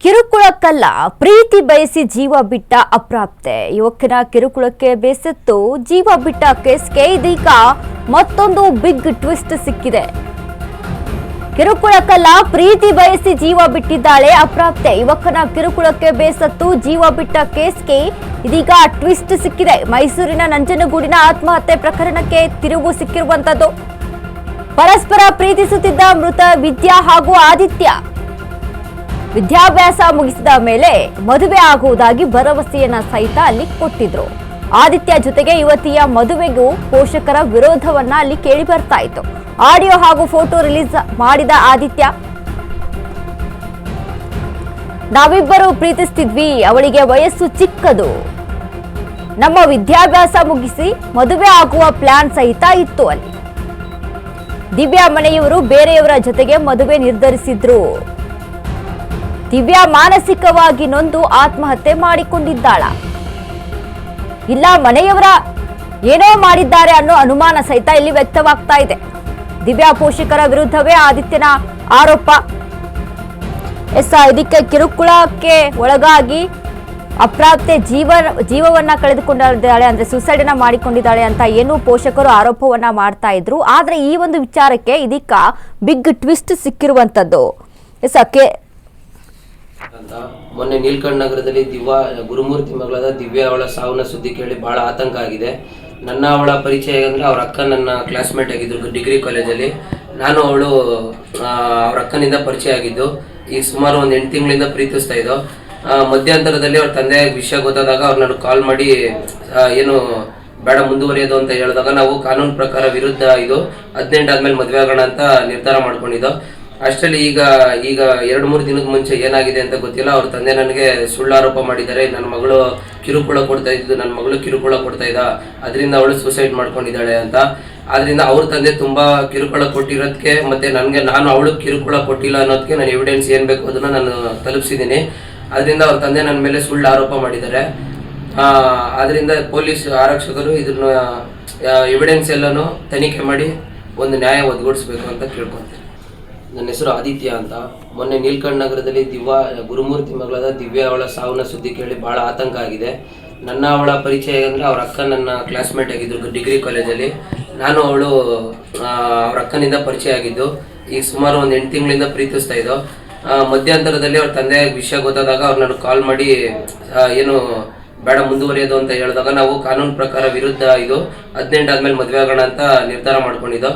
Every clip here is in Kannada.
ಕಿರುಕುಳಕ್ಕಲ್ಲ ಪ್ರೀತಿ ಬಯಸಿ ಜೀವ ಬಿಟ್ಟ ಅಪ್ರಾಪ್ತೆ ಯುವಕನ ಕಿರುಕುಳಕ್ಕೆ ಬೇಸತ್ತು ಜೀವ ಬಿಟ್ಟ ಕೇಸ್ಗೆ ಇದೀಗ ಮತ್ತೊಂದು ಬಿಗ್ ಟ್ವಿಸ್ಟ್ ಸಿಕ್ಕಿದೆ. ಕಿರುಕುಳಕ್ಕಲ್ಲ ಪ್ರೀತಿ ಬಯಸಿ ಜೀವ ಬಿಟ್ಟಿದ್ದಾಳೆ ಅಪ್ರಾಪ್ತೆ. ಯುವಕನ ಕಿರುಕುಳಕ್ಕೆ ಬೇಸತ್ತು ಜೀವ ಬಿಟ್ಟ ಕೇಸ್ಗೆ ಇದೀಗ ಟ್ವಿಸ್ಟ್ ಸಿಕ್ಕಿದೆ. ಮೈಸೂರಿನ ನಂಜನಗೂಡಿನ ಆತ್ಮಹತ್ಯೆ ಪ್ರಕರಣಕ್ಕೆ ತಿರುವು ಸಿಕ್ಕಿರುವಂತದ್ದು. ಪರಸ್ಪರ ಪ್ರೀತಿಸುತ್ತಿದ್ದ ಮೃತ ವಿದ್ಯಾ ಹಾಗೂ ಆದಿತ್ಯ ವಿದ್ಯಾಭ್ಯಾಸ ಮುಗಿಸಿದ ಮೇಲೆ ಮದುವೆ ಆಗುವುದಾಗಿ ಭರವಸೆಯನ್ನ ಸಹಿತ ಅಲ್ಲಿ ಕೊಟ್ಟಿದ್ರು. ಆದಿತ್ಯ ಜೊತೆಗೆ ಯುವತಿಯ ಮದುವೆಗೂ ಪೋಷಕರ ವಿರೋಧವನ್ನ ಅಲ್ಲಿ ಕೇಳಿ ಬರ್ತಾ ಇತ್ತು. ಆಡಿಯೋ ಹಾಗೂ ಫೋಟೋ ರಿಲೀಸ್ ಮಾಡಿದ ಆದಿತ್ಯ, ನಾವಿಬ್ಬರು ಪ್ರೀತಿಸ್ತಿದ್ವಿ, ಅವಳಿಗೆ ವಯಸ್ಸು ಚಿಕ್ಕದು, ನಮ್ಮ ವಿದ್ಯಾಭ್ಯಾಸ ಮುಗಿಸಿ ಮದುವೆ ಆಗುವ ಪ್ಲಾನ್ ಸಹಿತ ಇತ್ತು. ಅಲ್ಲಿ ದಿವ್ಯಾ ಮನೆಯವರು ಬೇರೆಯವರ ಜೊತೆಗೆ ಮದುವೆ ನಿರ್ಧರಿಸಿದ್ರು. ದಿವ್ಯಾ ಮಾನಸಿಕವಾಗಿ ನೊಂದು ಆತ್ಮಹತ್ಯೆ ಮಾಡಿಕೊಂಡಿದ್ದಾಳ, ಇಲ್ಲ ಮನೆಯವರ ಏನೋ ಮಾಡಿದ್ದಾರೆ ಅನ್ನೋ ಅನುಮಾನ ಸಹಿತ ಇಲ್ಲಿ ವ್ಯಕ್ತವಾಗ್ತಾ ಇದೆ. ದಿವ್ಯಾ ಪೋಷಕರ ವಿರುದ್ಧವೇ ಆದಿತ್ಯನ ಆರೋಪ. ಇದಕ್ಕೆ ಕಿರುಕುಳಕ್ಕೆ ಒಳಗಾಗಿ ಅಪ್ರಾಪ್ತೆ ಜೀವವನ್ನ ಕಳೆದುಕೊಂಡಿದ್ದಾಳೆ, ಅಂದ್ರೆ ಸೂಸೈಡ್ ಅನ್ನ ಮಾಡಿಕೊಂಡಿದ್ದಾಳೆ ಅಂತ ಏನು ಪೋಷಕರು ಆರೋಪವನ್ನ ಮಾಡ್ತಾ ಇದ್ರು. ಆದ್ರೆ ಈ ಒಂದು ವಿಚಾರಕ್ಕೆ ಇದೀಗ ಬಿಗ್ ಟ್ವಿಸ್ಟ್ ಸಿಕ್ಕಿರುವಂತದ್ದು. ಅಂತ ಮೊನ್ನೆ ನೀಲ್ಕಂಠ ನಗರದಲ್ಲಿ ಗುರುಮೂರ್ತಿ ಮಗಳಾದ ದಿವ್ಯಾ ಅವಳ ಸಾವಿನ ಸುದ್ದಿ ಕೇಳಿ ಬಹಳ ಆತಂಕ ಆಗಿದೆ. ನನ್ನ ಅವಳ ಪರಿಚಯ ಅಂದ್ರೆ ಅವ್ರ ಅಕ್ಕ ನನ್ನ ಕ್ಲಾಸ್ಮೇಟ್ ಆಗಿದ್ರು ಡಿಗ್ರಿ ಕಾಲೇಜಲ್ಲಿ. ನಾನು ಅವಳು ಅವ್ರ ಅಕ್ಕನಿಂದ ಪರಿಚಯ ಆಗಿದ್ದು. ಈಗ ಸುಮಾರು ಒಂದು 8 ತಿಂಗಳಿಂದ ಪ್ರೀತಿಸ್ತಾ ಇದ್ದೋ. ಮಧ್ಯಂತರದಲ್ಲಿ ಅವ್ರ ತಂದೆ ವಿಷಯ ಗೊತ್ತಾದಾಗ ಅವ್ರು ನನಗೆ ಕಾಲ್ ಮಾಡಿ ಏನು ಬೇಡ ಮುಂದುವರಿಯೋದು ಅಂತ ಹೇಳಿದಾಗ ನಾವು ಕಾನೂನು ಪ್ರಕಾರ ವಿರುದ್ಧ ಇದು 18 ಆದ್ಮೇಲೆ ಮದುವೆ ಆಗೋಣ ಅಂತ ನಿರ್ಧಾರ ಮಾಡ್ಕೊಂಡಿದ್ದೋ. ಅಷ್ಟರಲ್ಲಿ ಈಗ 2-3 ದಿನದ ಮುಂಚೆ ಏನಾಗಿದೆ ಅಂತ ಗೊತ್ತಿಲ್ಲ. ಅವ್ರ ತಂದೆ ನನಗೆ ಸುಳ್ಳು ಆರೋಪ ಮಾಡಿದ್ದಾರೆ. ನನ್ನ ಮಗಳು ಕಿರುಕುಳ ಕೊಡ್ತಾ ಇದ್ದ, ಅದರಿಂದ ಅವಳು ಸೂಸೈಡ್ ಮಾಡ್ಕೊಂಡಿದ್ದಾಳೆ ಅಂತ. ಆದ್ರಿಂದ ಅವ್ರ ತಂದೆ ತುಂಬಾ ಕಿರುಕುಳ ಕೊಟ್ಟಿರೋದಕ್ಕೆ ಮತ್ತೆ ನಾನು ಅವಳು ಕಿರುಕುಳ ಕೊಟ್ಟಿಲ್ಲ ಅನ್ನೋದಕ್ಕೆ ನಾನು ಎವಿಡೆನ್ಸ್ ಏನ್ ಬೇಕು ಅದನ್ನ ನಾನು ತಲುಪಿಸಿದ್ದೀನಿ. ಅದರಿಂದ ಅವ್ರ ತಂದೆ ನನ್ನ ಮೇಲೆ ಸುಳ್ಳು ಆರೋಪ ಮಾಡಿದ್ದಾರೆ. ಅದರಿಂದ ಪೊಲೀಸ್ ಆರಕ್ಷಕರು ಇದನ್ನ ಎವಿಡೆನ್ಸ್ ಎಲ್ಲಾನು ತನಿಖೆ ಮಾಡಿ ಒಂದು ನ್ಯಾಯ ಒದಗಿಸಬೇಕು ಅಂತ ಕೇಳ್ಕೊಂತೀನಿ. ನನ್ನ ಹೆಸರು ಆದಿತ್ಯ ಅಂತ. ಮೊನ್ನೆ ನೀಲ್ಕಂಠ ನಗರದಲ್ಲಿ ಗುರುಮೂರ್ತಿ ಮಗಳಾದ ದಿವ್ಯಾ ಅವಳ ಸಾವಿನ ಸುದ್ದಿ ಕೇಳಿ ಬಹಳ ಆತಂಕ ಆಗಿದೆ. ನನ್ನ ಅವಳ ಪರಿಚಯ ಅಂದ್ರೆ ಅವ್ರ ಅಕ್ಕ ನನ್ನ ಕ್ಲಾಸ್ಮೇಟ್ ಆಗಿದ್ರು ಡಿಗ್ರಿ ಕಾಲೇಜಲ್ಲಿ. ನಾನು ಅವಳು ಅವ್ರ ಅಕ್ಕನಿಂದ ಪರಿಚಯ ಆಗಿದ್ದು. ಈಗ ಸುಮಾರು ಒಂದು 8 ತಿಂಗಳಿಂದ ಪ್ರೀತಿಸ್ತಾ ಇದ್ದೋ. ಮಧ್ಯಂತರದಲ್ಲಿ ಅವ್ರ ತಂದೆ ವಿಷಯ ಗೊತ್ತಾದಾಗ ಅವ್ರು ನನಗೆ ಕಾಲ್ ಮಾಡಿ ಏನು ಬೇಡ ಮುಂದುವರಿಯೋದು ಅಂತ ಹೇಳಿದಾಗ ನಾವು ಕಾನೂನು ಪ್ರಕಾರ ವಿರುದ್ಧ ಇದು 18 ಆದ್ಮೇಲೆ ಮದುವೆ ಆಗೋಣ ಅಂತ ನಿರ್ಧಾರ ಮಾಡ್ಕೊಂಡಿದ್ದೋ.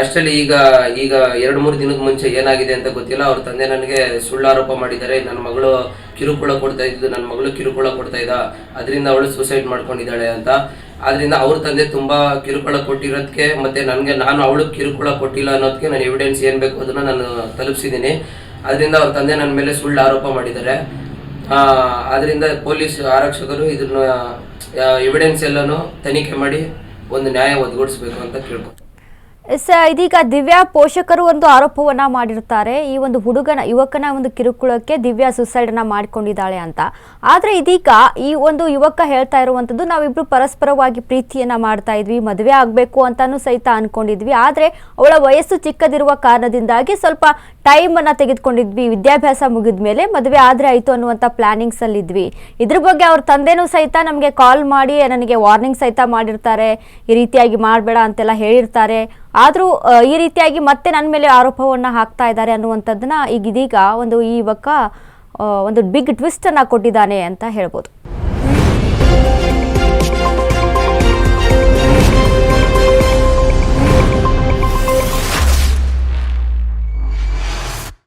ಅಷ್ಟರಲ್ಲಿ ಈಗ 2-3 ದಿನದ ಮುಂಚೆ ಏನಾಗಿದೆ ಅಂತ ಗೊತ್ತಿಲ್ಲ. ಅವ್ರ ತಂದೆ ನನಗೆ ಸುಳ್ಳು ಆರೋಪ ಮಾಡಿದ್ದಾರೆ. ನನ್ನ ಮಗಳು ಕಿರುಕುಳ ಕೊಡ್ತಾ ಇದ್ದ, ಅದರಿಂದ ಅವಳು ಸೂಸೈಡ್ ಮಾಡ್ಕೊಂಡಿದ್ದಾಳೆ ಅಂತ. ಆದ್ರಿಂದ ಅವ್ರ ತಂದೆ ತುಂಬಾ ಕಿರುಕುಳ ಕೊಟ್ಟಿರೋದಕ್ಕೆ ಮತ್ತೆ ನಾನು ಅವಳು ಕಿರುಕುಳ ಕೊಟ್ಟಿಲ್ಲ ಅನ್ನೋದಕ್ಕೆ ನಾನು ಎವಿಡೆನ್ಸ್ ಏನ್ ಬೇಕು ಅದನ್ನ ನಾನು ತಲುಪಿಸಿದ್ದೀನಿ. ಅದರಿಂದ ಅವ್ರ ತಂದೆ ನನ್ನ ಮೇಲೆ ಸುಳ್ಳು ಆರೋಪ ಮಾಡಿದ್ದಾರೆ. ಅದರಿಂದ ಪೊಲೀಸ್ ಆರಕ್ಷಕರು ಇದನ್ನ ಎವಿಡೆನ್ಸ್ ಎಲ್ಲಾನು ತನಿಖೆ ಮಾಡಿ ಒಂದು ನ್ಯಾಯ ಒದಗಿಸಬೇಕು ಅಂತ ಕೇಳ್ಕೊ. ಇದೀಗ ದಿವ್ಯಾ ಪೋಷಕರು ಒಂದು ಆರೋಪವನ್ನ ಮಾಡಿರ್ತಾರೆ. ಈ ಒಂದು ಯುವಕನ ಒಂದು ಕಿರುಕುಳಕ್ಕೆ ದಿವ್ಯಾ ಸೂಸೈಡ್ ಅನ್ನ ಮಾಡಿಕೊಂಡಿದ್ದಾಳೆ ಅಂತ. ಆದ್ರೆ ಇದೀಗ ಈ ಒಂದು ಯುವಕ ಹೇಳ್ತಾ ಇರುವಂತದ್ದು, ನಾವಿಬ್ರು ಪರಸ್ಪರವಾಗಿ ಪ್ರೀತಿಯನ್ನ ಮಾಡ್ತಾ ಇದ್ವಿ, ಮದುವೆ ಆಗ್ಬೇಕು ಅಂತಾನು ಸಹಿತ ಅನ್ಕೊಂಡಿದ್ವಿ. ಆದ್ರೆ ಅವಳ ವಯಸ್ಸು ಚಿಕ್ಕದಿರುವ ಕಾರಣದಿಂದಾಗಿ ಸ್ವಲ್ಪ ಟೈಮ್ ಅನ್ನ ತೆಗೆದುಕೊಂಡಿದ್ವಿ, ವಿದ್ಯಾಭ್ಯಾಸ ಮುಗಿದ್ಮೇಲೆ ಮದುವೆ ಆದ್ರೆ ಆಯ್ತು ಅನ್ನುವಂತ ಪ್ಲಾನಿಂಗ್ಸ್ ಅಲ್ಲಿ ಇದ್ವಿ. ಇದ್ರ ಬಗ್ಗೆ ಅವ್ರ ತಂದೆನೂ ಸಹಿತ ನಮಗೆ ಕಾಲ್ ಮಾಡಿ ನನಗೆ ವಾರ್ನಿಂಗ್ ಸಹಿತ ಮಾಡಿರ್ತಾರೆ, ಈ ರೀತಿಯಾಗಿ ಮಾಡಬೇಡ ಅಂತೆಲ್ಲ ಹೇಳಿರ್ತಾರೆ. ಆದ್ರೂ ಈ ರೀತಿಯಾಗಿ ಮತ್ತೆ ನನ್ನ ಮೇಲೆ ಆರೋಪವನ್ನ ಹಾಕ್ತಾ ಇದ್ದಾರೆ ಅನ್ನುವಂಥದ್ದನ್ನ ಇದೀಗ ಈ ಯುವಕ ಒಂದು ಬಿಗ್ ಟ್ವಿಸ್ಟ್ ಅನ್ನ ಕೊಟ್ಟಿದ್ದಾನೆ ಅಂತ ಹೇಳ್ಬೋದು.